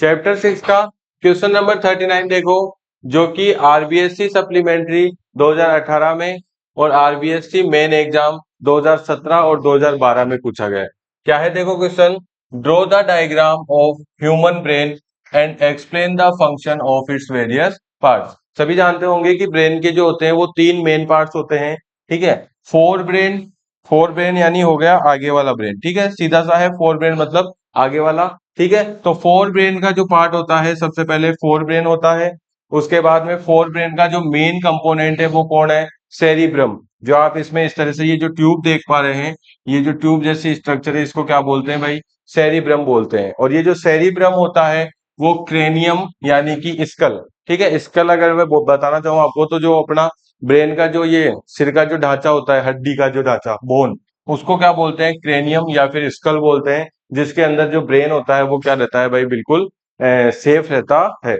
Chapter 6 का question number 39 देखो, जो कि आरबीएससी सप्लीमेंट्री 2018 में और आरबीएससी मेन एग्जाम 2017 और 2012 में पूछा गया है। क्या है देखो question, draw the diagram of human brain and explain the function of its various parts. सभी जानते होंगे कि ब्रेन के जो होते हैं वो तीन मेन पार्ट्स होते हैं, ठीक है। फोर ब्रेन, फोर ब्रेन यानी हो गया आगे वाला ब्रेन, ठीक है, सीधा सा है फोर ब्रेन मतलब आगे वाला, ठीक है। तो फोर ब्रेन का जो पार्ट होता है, सबसे पहले फोर ब्रेन होता है, उसके बाद में फोर ब्रेन का जो मेन कंपोनेंट है वो कौन है, सेरिब्रम। जो आप इसमें इस तरह से ये जो ट्यूब देख पा रहे हैं, ये जो ट्यूब जैसी स्ट्रक्चर है, इसको क्या बोलते हैं भाई, सेरिब्रम बोलते हैं। और ये जो सेरिब्रम होता है वो क्रेनियम यानी कि स्कल, ठीक है। स्कल अगर मैं बताना चाहूँ आपको, तो जो अपना ब्रेन का जो ये सिर का जो ढांचा होता है, हड्डी का जो ढांचा, बोन, उसको क्या बोलते हैं, क्रेनियम या फिर स्कल बोलते हैं। जिसके अंदर जो ब्रेन होता है वो क्या रहता है भाई, बिल्कुल सेफ रहता है।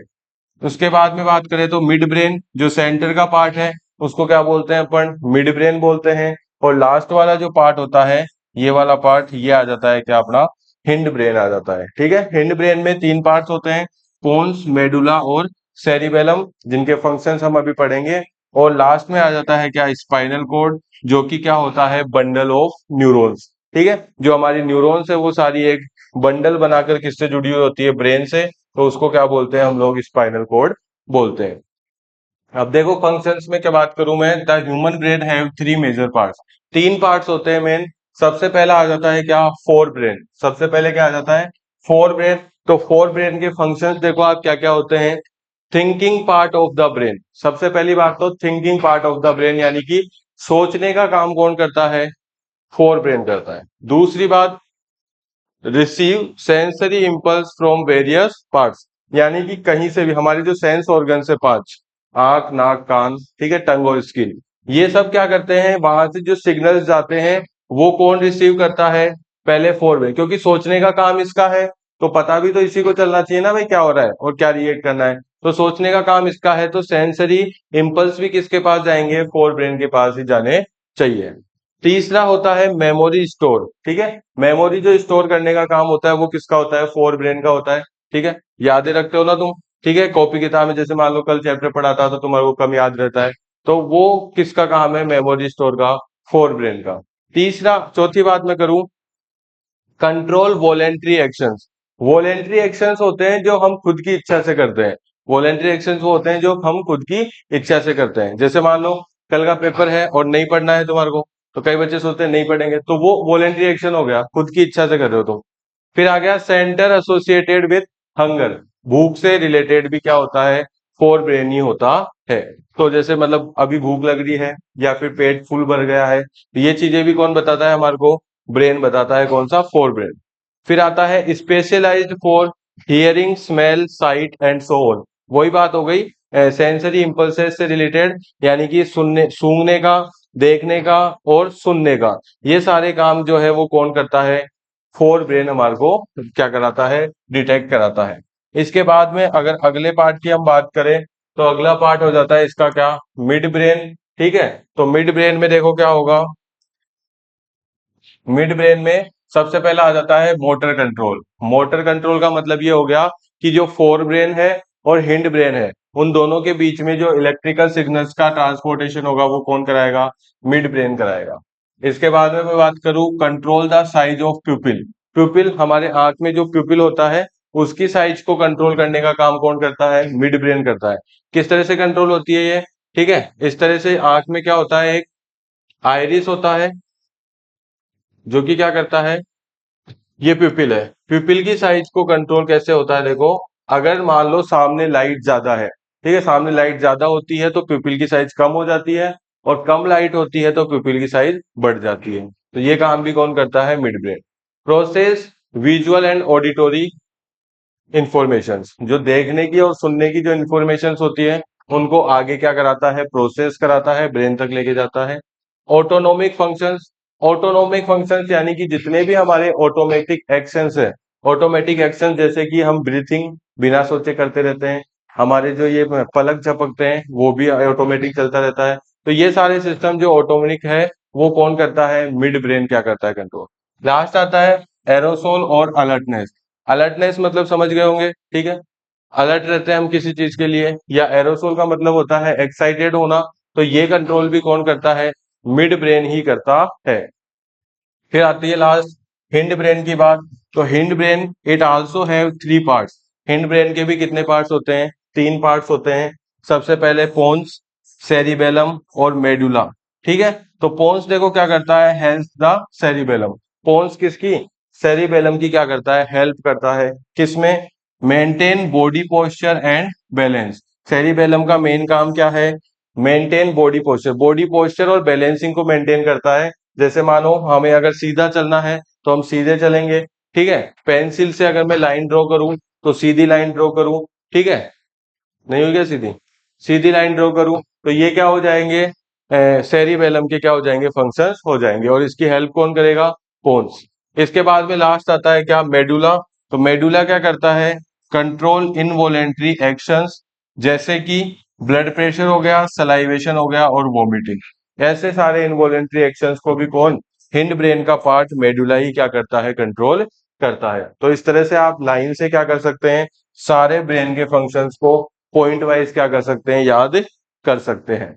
उसके बाद में बात करें तो मिड ब्रेन, जो सेंटर का पार्ट है, उसको क्या बोलते हैं अपन, मिड ब्रेन बोलते हैं। और लास्ट वाला जो पार्ट होता है, ये वाला पार्ट, ये आ जाता है क्या अपना, हिंड ब्रेन आ जाता है, ठीक है। हिंड ब्रेन में तीन पार्ट्स होते हैं, पोन्स, मेडुला और सेरिबेलम, जिनके फंक्शंस हम अभी पढ़ेंगे। और लास्ट में आ जाता है क्या, स्पाइनल कोड, जो कि क्या होता है, बंडल ऑफ न्यूरॉन्स, ठीक है। जो हमारी न्यूरॉन्स है वो सारी एक बंडल बनाकर किससे जुड़ी हुई होती है, ब्रेन से, तो उसको क्या बोलते हैं हम लोग, स्पाइनल कोड बोलते हैं। अब देखो फंक्शंस में क्या बात करूं मैं, the human brain have three major parts, तीन पार्ट्स होते हैं मेन। सबसे पहला आ जाता है क्या, फोर ब्रेन, सबसे पहले क्या आ जाता है, फोर ब्रेन। तो फोर ब्रेन के फंक्शंस देखो आप क्या क्या होते हैं, thinking part of the brain, सबसे पहली बात तो thinking part of the brain यानी कि सोचने का काम कौन करता है, फोर ब्रेन करता है। दूसरी बात, receive sensory impulse from various parts, यानी कि कहीं से भी हमारे जो सेंस ऑर्गन है पांच, आंख, नाक, कान, ठीक है, टंग और स्किन, ये सब क्या करते हैं, वहां से जो सिग्नल्स जाते हैं वो कौन रिसीव करता है, पहले फोर ब्रेन, क्योंकि सोचने का काम इसका है, तो पता भी तो इसी को चलना चाहिए ना भाई क्या हो रहा है और क्या रिएक्ट करना है। तो सोचने का काम इसका है, तो सेंसरी इंपल्स भी किसके पास जाएंगे, फोर ब्रेन के पास ही जाने चाहिए। तीसरा होता है मेमोरी स्टोर, ठीक है। मेमोरी जो स्टोर करने का काम होता है वो किसका होता है, फोर ब्रेन का होता है, ठीक है। यादें रखते हो ना तुम, ठीक है, कॉपी किताब में, जैसे मान लो कल चैप्टर पढ़ा था तो तुम्हारे को कम याद रहता है, तो वो किसका काम है, मेमोरी स्टोर का, फोर ब्रेन का। तीसरा, चौथी बात मैं करूं, control voluntary actions. Voluntary actions होते हैं जो हम खुद की इच्छा से करते हैं, वॉलेंट्री एक्शंस वो होते हैं जो हम खुद की इच्छा से करते हैं। जैसे मान लो कल का पेपर है और नहीं पढ़ना है तुम्हारे को, तो कई बच्चे सोचते हैं नहीं पढ़ेंगे, तो वो वॉलेंट्री एक्शन हो गया, खुद की इच्छा से कर रहे हो तुम। फिर आ गया सेंटर एसोसिएटेड विथ हंगर, भूख से रिलेटेड भी क्या होता है, फोर ब्रेन ही होता है। तो जैसे मतलब अभी भूख लग रही है या फिर पेट फुल भर गया है, तो ये चीजें भी कौन बताता है हमारे को, ब्रेन बताता है, कौन सा, फोर ब्रेन। फिर आता है specialised for hearing, smell, sight and so on, वही बात हो गई सेंसरी इंपल्सेस से रिलेटेड, यानी कि सुनने, सूंघने का, देखने का और सुनने का, ये सारे काम जो है वो कौन करता है, फोर ब्रेन हमारे को क्या कराता है, डिटेक्ट कराता है। इसके बाद में अगर अगले पार्ट की हम बात करें, तो अगला पार्ट हो जाता है इसका क्या, मिड ब्रेन, ठीक है। तो मिड ब्रेन में देखो क्या होगा, मिड ब्रेन में सबसे पहला आ जाता है मोटर कंट्रोल। मोटर कंट्रोल का मतलब ये हो गया कि जो फोर ब्रेन है और हिंड ब्रेन है, उन दोनों के बीच में जो इलेक्ट्रिकल सिग्नल्स का ट्रांसपोर्टेशन होगा वो कौन कराएगा, मिड ब्रेन कराएगा। इसके बाद में मैं बात करूं, कंट्रोल द साइज ऑफ प्यूपिल। प्यूपिल, हमारे आंख में जो प्यूपिल होता है उसकी साइज को कंट्रोल करने का काम कौन करता है, मिड ब्रेन करता है। किस तरह से कंट्रोल होती है ये, ठीक है, इस तरह से आंख में क्या होता है, एक आयरिस होता है जो कि क्या करता है, ये प्यूपिल है। प्यूपिल की साइज को कंट्रोल कैसे होता है, देखो, अगर मान लो सामने लाइट ज्यादा है, ठीक है, सामने लाइट ज्यादा होती है तो प्यूपिल की साइज कम हो जाती है, और कम लाइट होती है तो प्यूपिल की साइज बढ़ जाती है। तो ये काम भी कौन करता है, mid brain. Process visual and auditory information, जो देखने की और सुनने की जो इंफॉर्मेशन होती है उनको आगे क्या कराता है, प्रोसेस कराता है, ब्रेन तक लेके जाता है। ऑटोनोमिक फंक्शंस, ऑटोनोमिक फंक्शंस यानी कि जितने भी हमारे ऑटोमेटिक एक्शंस है, ऑटोमेटिक एक्शन जैसे कि हम ब्रीथिंग बिना सोचे करते रहते हैं, हमारे जो ये पलक झपकते हैं वो भी ऑटोमेटिक चलता रहता है। तो ये सारे सिस्टम जो ऑटोमेटिक है वो कौन करता है, मिड ब्रेन क्या करता है, कंट्रोल। लास्ट आता है एरोसोल और अलर्टनेस। अलर्टनेस मतलब समझ गए होंगे, ठीक है, अलर्ट रहते हैं हम किसी चीज के लिए। या एरोसोल का मतलब होता है एक्साइटेड होना, तो ये कंट्रोल भी कौन करता है, मिड ब्रेन ही करता है। फिर आती है लास्ट हिंड ब्रेन की बात। तो hind brain it also have 3 parts. Hind brain के भी कितने पार्ट्स होते हैं, 3 पार्ट्स होते हैं। सबसे पहले पोन्स, सेरिबेलम और मेडुला, ठीक है। तो पोन्स देखो क्या करता है, हेल्प द सेरिबेलम। पोन्स किसकी, सेरिबेलम की क्या करता है, हेल्प करता है किसमें, maintain body posture and balance. Cerebellum का मेन काम क्या है, maintain body posture, body posture और बैलेंसिंग को मेंटेन करता है। जैसे मानो हमें अगर सीधा चलना है तो हम सीधे चलेंगे, ठीक है। पेंसिल से अगर मैं लाइन ड्रॉ करूं तो सीधी लाइन ड्रॉ करूं, ठीक है, नहीं हो गया सीधी, सीधी लाइन ड्रॉ करूं तो ये क्या हो जाएंगे, सेरिबेलम के क्या हो जाएंगे, फंक्शंस हो जाएंगे। और इसकी हेल्प कौन करेगा, पोन्स। इसके बाद में लास्ट आता है क्या, मेडुला। तो मेडुला क्या करता है, कंट्रोल इनवॉलेंट्री एक्शंस, जैसे कि ब्लड प्रेशर हो गया, सलाइवेशन हो गया और वोमिटिंग। ऐसे सारे इनवॉलेंट्री एक्शंस को भी कौन, हिंड ब्रेन का पार्ट मेडुला ही क्या करता है, कंट्रोल करता है। तो इस तरह से आप लाइन से क्या कर सकते हैं, सारे ब्रेन के फंक्शंस को पॉइंट वाइज क्या कर सकते हैं, याद कर सकते हैं।